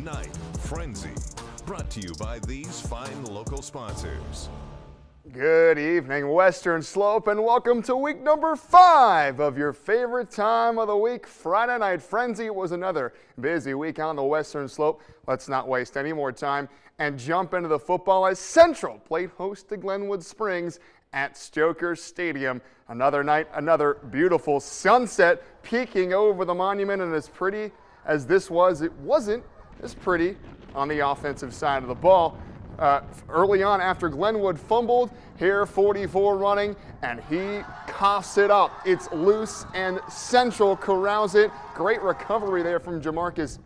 Tonight, Frenzy, brought to you by these fine local sponsors. Good evening, Western Slope, and welcome to week number 5 of your favorite time of the week, Friday Night Frenzy. It was another busy week on the Western Slope. Let's not waste any more time and jump into the football as Central played host to Glenwood Springs at Stoker Stadium. Another night, another beautiful sunset peeking over the monument, and as pretty as this was, it wasn't as pretty on the offensive side of the ball. Early on after Glenwood fumbled, here 44 running, and he coughs it up. It's loose, and Central corrals it. Great recovery there from Jamarcus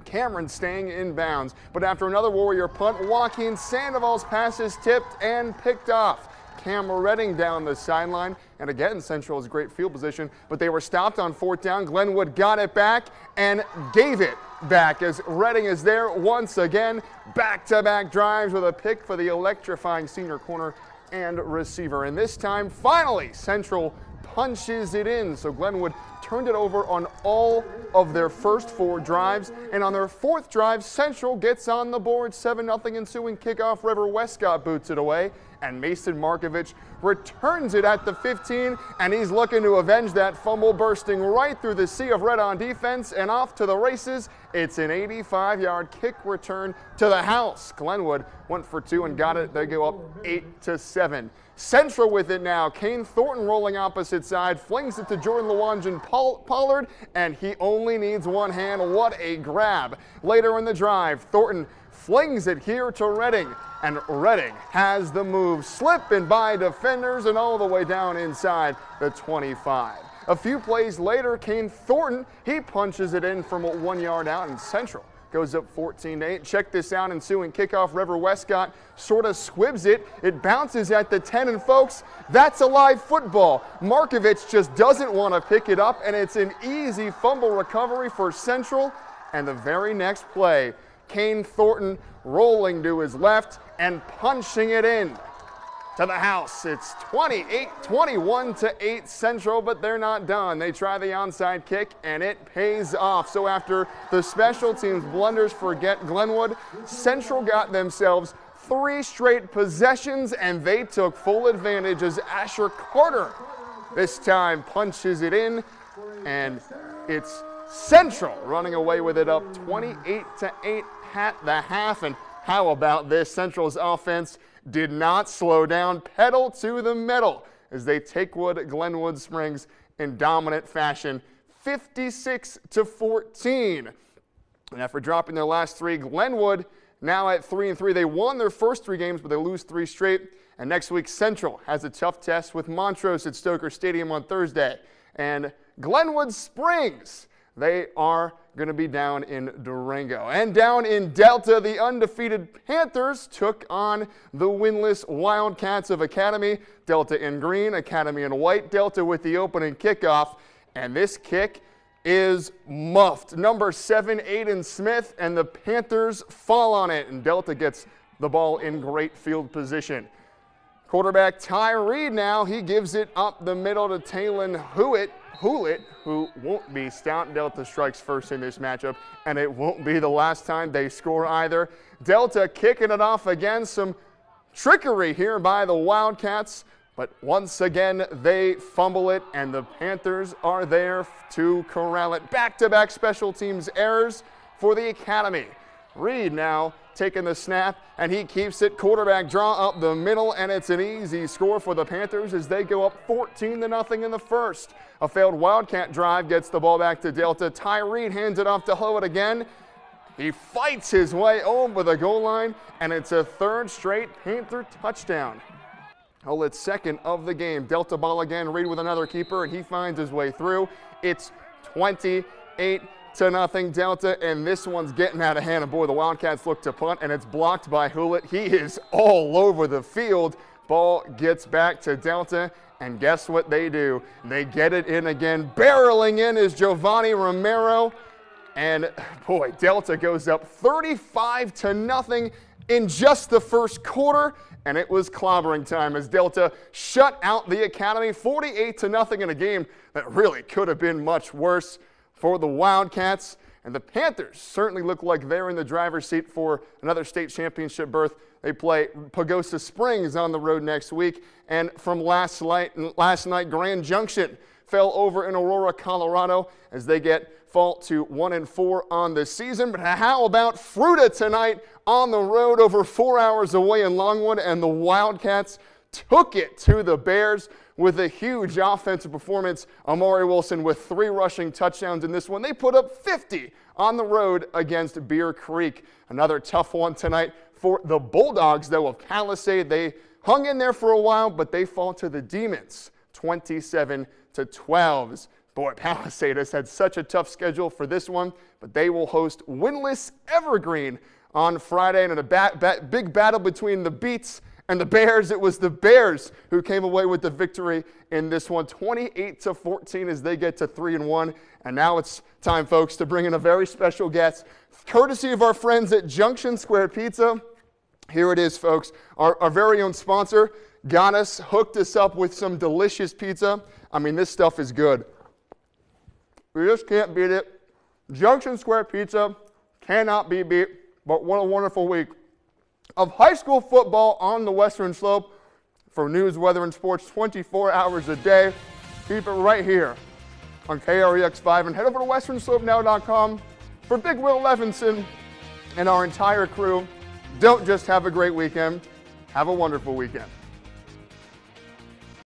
Cameron staying in bounds. But after another Warrior punt, Joaquin Sandoval's pass is tipped and picked off. Cam Redding down the sideline, and again Central has great field position, but they were stopped on 4th down. Glenwood got it back and gave it back as Redding is there once again. Back-to-back drives with a pick for the electrifying senior corner and receiver. And this time, finally, Central punches it in. So Glenwood turned it over on all of their first 4 drives. And on their 4th drive, Central gets on the board. 7-0 ensuing kickoff. River Westcott boots it away. And Mason Markovich returns it at the 15, and he's looking to avenge that fumble, bursting right through the sea of red on defense and off to the races. It's an 85-yard kick return to the house. Glenwood went for 2 and got it. They go up 8-7. Central with it now. Kane Thornton rolling opposite side, flings it to Jordan Lewangen Pollard, and he only needs one hand. What a grab. Later in the drive, Thornton flings it here to Redding, and Redding has the move, slipping by defenders and all the way down inside the 25. A few plays later, Kane Thornton, he punches it in from 1 yard out, and Central goes up 14-8. Check this out, ensuing kickoff. River Westcott sort of squibs it. It bounces at the 10, and folks, that's a live football. Markovich just doesn't want to pick it up, and it's an easy fumble recovery for Central. And the very next play, Kane Thornton rolling to his left and punching it in to the house. It's 21-8 Central, but they're not done. They try the onside kick, and it pays off. So after the special teams blunders for Glenwood, Central got themselves 3 straight possessions, and they took full advantage as Asher Carter this time punches it in, and it's Central running away with it up 28-8 at the half. And how about this? Central's offense did not slow down, pedal to the metal as they take Glenwood Springs in dominant fashion, 56-14. And after dropping their last 3, Glenwood now at 3-3. They won their first 3 games, but they lose 3 straight. And next week, Central has a tough test with Montrose at Stoker Stadium on Thursday. And Glenwood Springs, they are going to be down in Durango. And down in Delta, the undefeated Panthers took on the winless Wildcats of Academy. Delta in green, Academy in white. Delta with the opening kickoff. And this kick is muffed. Number 7, Aiden Smith, and the Panthers fall on it. And Delta gets the ball in great field position. Quarterback Ty Reed now, he gives it up the middle to Talon Hewlett, who won't be stout. Delta strikes first in this matchup, and it won't be the last time they score either. Delta kicking it off again. Some trickery here by the Wildcats, but once again they fumble it, and the Panthers are there to corral it. Back-to-back special teams errors for the Academy. Reed now taking the snap, and he keeps it. Quarterback draw up the middle, and it's an easy score for the Panthers as they go up 14-0 in the first. A failed Wildcat drive gets the ball back to Delta. Ty Reed hands it off to Howard again. He fights his way over the goal line, and it's a 3rd straight Panther touchdown. Howlett's 2nd of the game. Delta ball again. Reed with another keeper, and he finds his way through. It's 28-0 Delta, and this one's getting out of hand. And boy, the Wildcats look to punt, and it's blocked by Hewlett. He is all over the field. Ball gets back to Delta, and guess what they do? They get it in again. Barreling in is Giovanni Romero, and boy, Delta goes up 35-0 in just the first quarter, and it was clobbering time as Delta shut out the Academy 48-0 in a game that really could have been much worse for the Wildcats. And the Panthers certainly look like they're in the driver's seat for another state championship berth. They play Pagosa Springs on the road next week. And from last night, Grand Junction fell over in Aurora, Colorado, as they fall to 1-4 on the season. But how about FRUITA tonight on the road over 4 hours away in Longwood, and the Wildcats took it to the Bears with a huge offensive performance. Amari Wilson with 3 rushing touchdowns in this one. They put up 50 on the road against Bear Creek. Another tough one tonight for the Bulldogs, though, of Palisade. They hung in there for a while, but they fall to the Demons, 27-12. Boy, Palisade has had such a tough schedule for this one, but they will host winless Evergreen on Friday. And in a big battle between the Beats and the Bears, it was the Bears who came away with the victory in this one, 28-14, as they get to 3-1. And now it's time, folks, to bring in a very special guest, courtesy of our friends at Junction Square Pizza. Here it is, folks. Our very own sponsor got us, hooked us up with some delicious pizza. I mean, this stuff is good. We just can't beat it. Junction Square Pizza cannot be beat, but what a wonderful week of high school football on the Western Slope. For news, weather, and sports 24 hours a day. Keep it right here on KREX5, and head over to westernslope.now.com for Big Will Levinson and our entire crew. Don't just have a great weekend, have a wonderful weekend.